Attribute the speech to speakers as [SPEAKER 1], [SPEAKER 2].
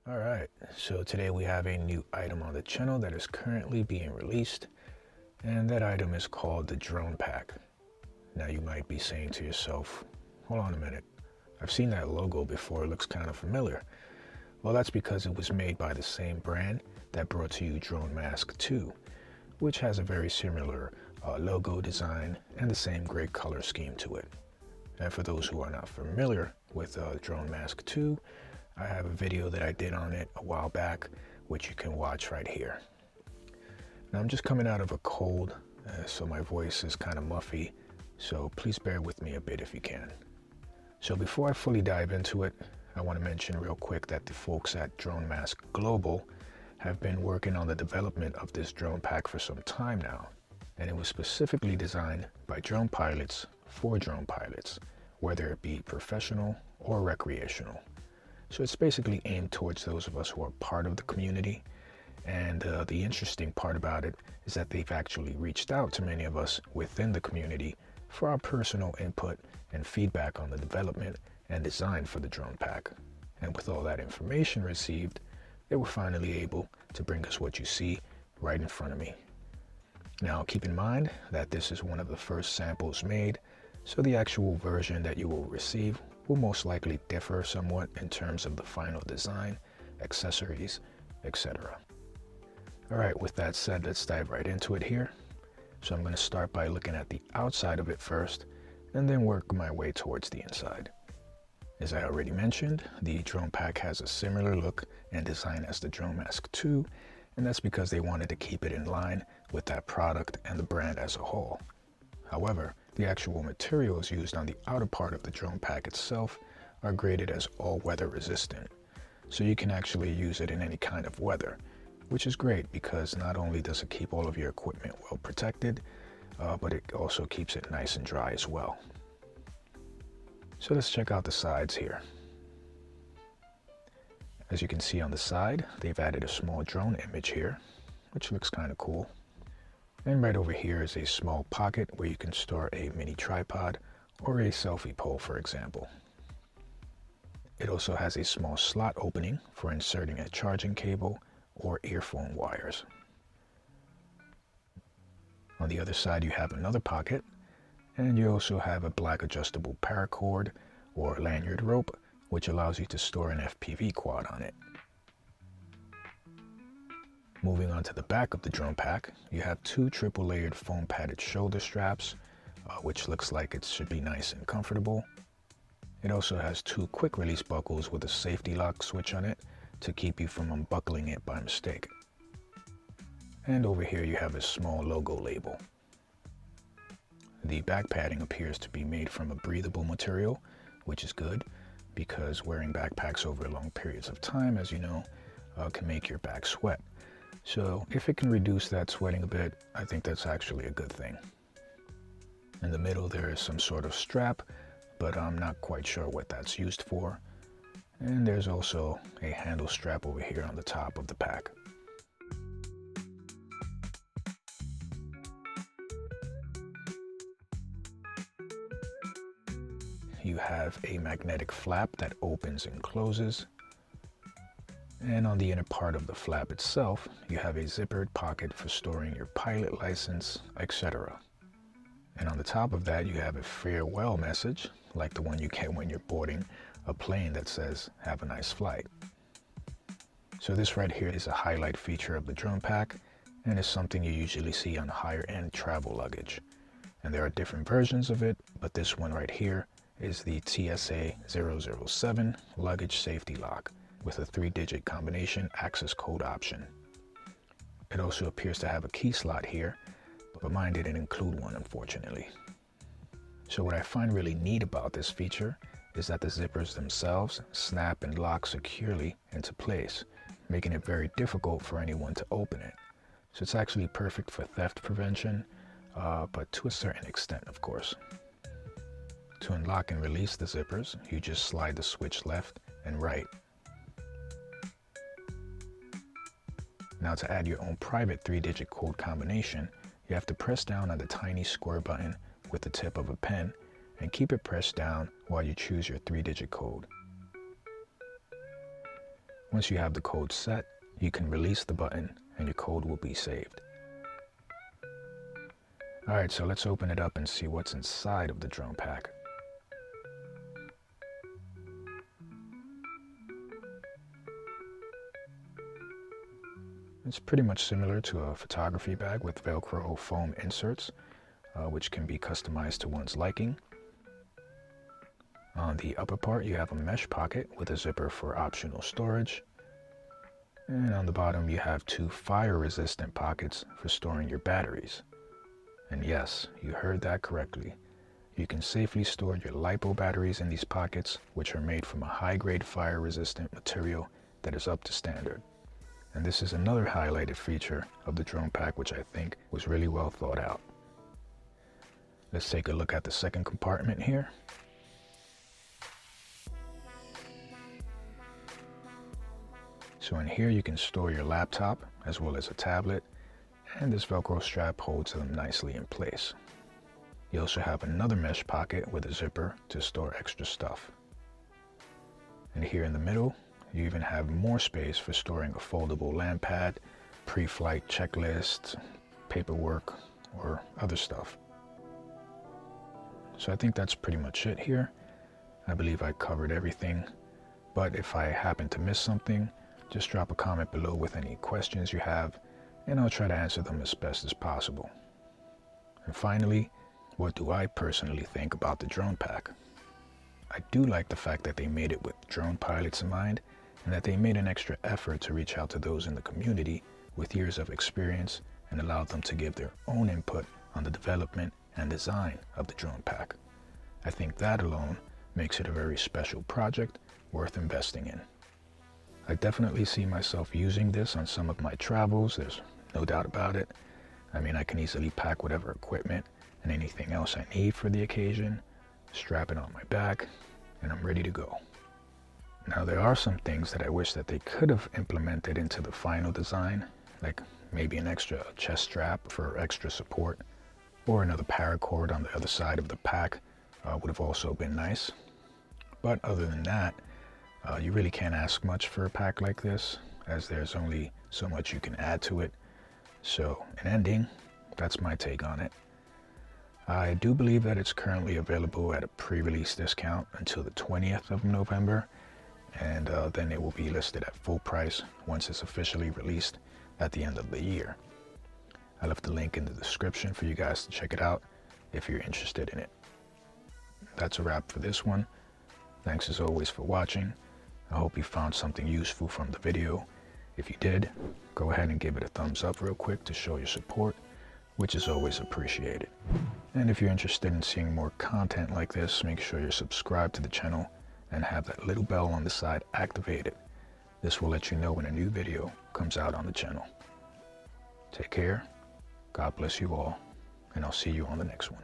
[SPEAKER 1] Alright, so today we have a new item on the channel that is currently being released, and that item is called the DronePack. Now you might be saying to yourself, hold on a minute, I've seen that logo before, it looks kind of familiar. Well, that's because it was made by the same brand that brought to you DroneMask 2, which has a very similar logo design and the same gray color scheme to it. And for those who are not familiar with DroneMask 2, I have a video that I did on it a while back, which you can watch right here. Now I'm just coming out of a cold, so my voice is kind of muffy, so please bear with me a bit if you can. So before I fully dive into it, I want to mention real quick that the folks at DroneMask Global have been working on the development of this drone pack for some time now, and it was specifically designed by drone pilots for drone pilots, whether it be professional or recreational. So it's basically aimed towards those of us who are part of the community. And the interesting part about it is that they've actually reached out to many of us within the community for our personal input and feedback on the development and design for the drone pack. And with all that information received, they were finally able to bring us what you see right in front of me. Now keep in mind that this is one of the first samples made, so the actual version that you will receive will most likely differ somewhat in terms of the final design, accessories, etc. Alright, with that said, let's dive right into it here. So I'm going to start by looking at the outside of it first, and then work my way towards the inside. As I already mentioned, the drone pack has a similar look and design as the DroneMask 2, and that's because they wanted to keep it in line with that product and the brand as a whole. However, the actual materials used on the outer part of the drone pack itself are graded as all-weather resistant, so you can actually use it in any kind of weather, which is great because not only does it keep all of your equipment well protected, but it also keeps it nice and dry as well. So let's check out the sides here. As you can see on the side, they've added a small drone image here, which looks kind of cool. And right over here is a small pocket where you can store a mini tripod or a selfie pole, for example. It also has a small slot opening for inserting a charging cable or earphone wires. On the other side you have another pocket, and you also have a black adjustable paracord or lanyard rope, which allows you to store an FPV quad on it. Moving on to the back of the drone pack, you have two triple layered foam padded shoulder straps, which looks like it should be nice and comfortable. It also has two quick release buckles with a safety lock switch on it to keep you from unbuckling it by mistake. And over here you have a small logo label. The back padding appears to be made from a breathable material, which is good because wearing backpacks over long periods of time, as you know, can make your back sweat. So if it can reduce that sweating a bit, I think that's actually a good thing. In the middle there is some sort of strap, but I'm not quite sure what that's used for. And there's also a handle strap over here on the top of the pack. You have a magnetic flap that opens and closes. And on the inner part of the flap itself, you have a zippered pocket for storing your pilot license, etc. And on the top of that, you have a farewell message, like the one you get when you're boarding a plane that says, "Have a nice flight." So this right here is a highlight feature of the drone pack, and is something you usually see on higher end travel luggage. And there are different versions of it, but this one right here is the TSA 007 luggage safety lock with a 3-digit combination access code option. It also appears to have a key slot here, but mine didn't include one, unfortunately. So what I find really neat about this feature is that the zippers themselves snap and lock securely into place, making it very difficult for anyone to open it. So it's actually perfect for theft prevention, but to a certain extent, of course. To unlock and release the zippers, you just slide the switch left and right. Now to add your own private 3-digit code combination, you have to press down on the tiny square button with the tip of a pen and keep it pressed down while you choose your 3-digit code. Once you have the code set, you can release the button and your code will be saved. Alright, so let's open it up and see what's inside of the DronePack. It's pretty much similar to a photography bag with Velcro foam inserts, which can be customized to one's liking. On the upper part, you have a mesh pocket with a zipper for optional storage. And on the bottom, you have 2 fire-resistant pockets for storing your batteries. And yes, you heard that correctly. You can safely store your LiPo batteries in these pockets, which are made from a high-grade fire-resistant material that is up to standard. And this is another highlighted feature of the DronePack, which I think was really well thought out. Let's take a look at the second compartment here. So in here you can store your laptop as well as a tablet, and this Velcro strap holds them nicely in place. You also have another mesh pocket with a zipper to store extra stuff. And here in the middle, you even have more space for storing a foldable LAN pad, pre-flight checklist, paperwork, or other stuff. So I think that's pretty much it here. I believe I covered everything, but if I happen to miss something, just drop a comment below with any questions you have, and I'll try to answer them as best as possible. And finally, what do I personally think about the DronePack? I do like the fact that they made it with drone pilots in mind, and that they made an extra effort to reach out to those in the community with years of experience and allowed them to give their own input on the development and design of the DronePack. I think that alone makes it a very special project worth investing in. I definitely see myself using this on some of my travels, there's no doubt about it. I mean, I can easily pack whatever equipment and anything else I need for the occasion, strap it on my back, and I'm ready to go. Now there are some things that I wish that they could have implemented into the final design, like maybe an extra chest strap for extra support, or another paracord on the other side of the pack would have also been nice. But other than that, you really can't ask much for a pack like this, as there's only so much you can add to it. So in ending, that's my take on it. I do believe that it's currently available at a pre-release discount until the 20th of November, and then it will be listed at full price once it's officially released at the end of the year. I left the link in the description for you guys to check it out if you're interested in it. That's a wrap for this one. Thanks as always for watching. I hope you found something useful from the video. If you did, go ahead and give it a thumbs up real quick to show your support, which is always appreciated. And if you're interested in seeing more content like this, make sure you're subscribed to the channel and have that little bell on the side activated. This will let you know when a new video comes out on the channel. Take care, God bless you all, and I'll see you on the next one.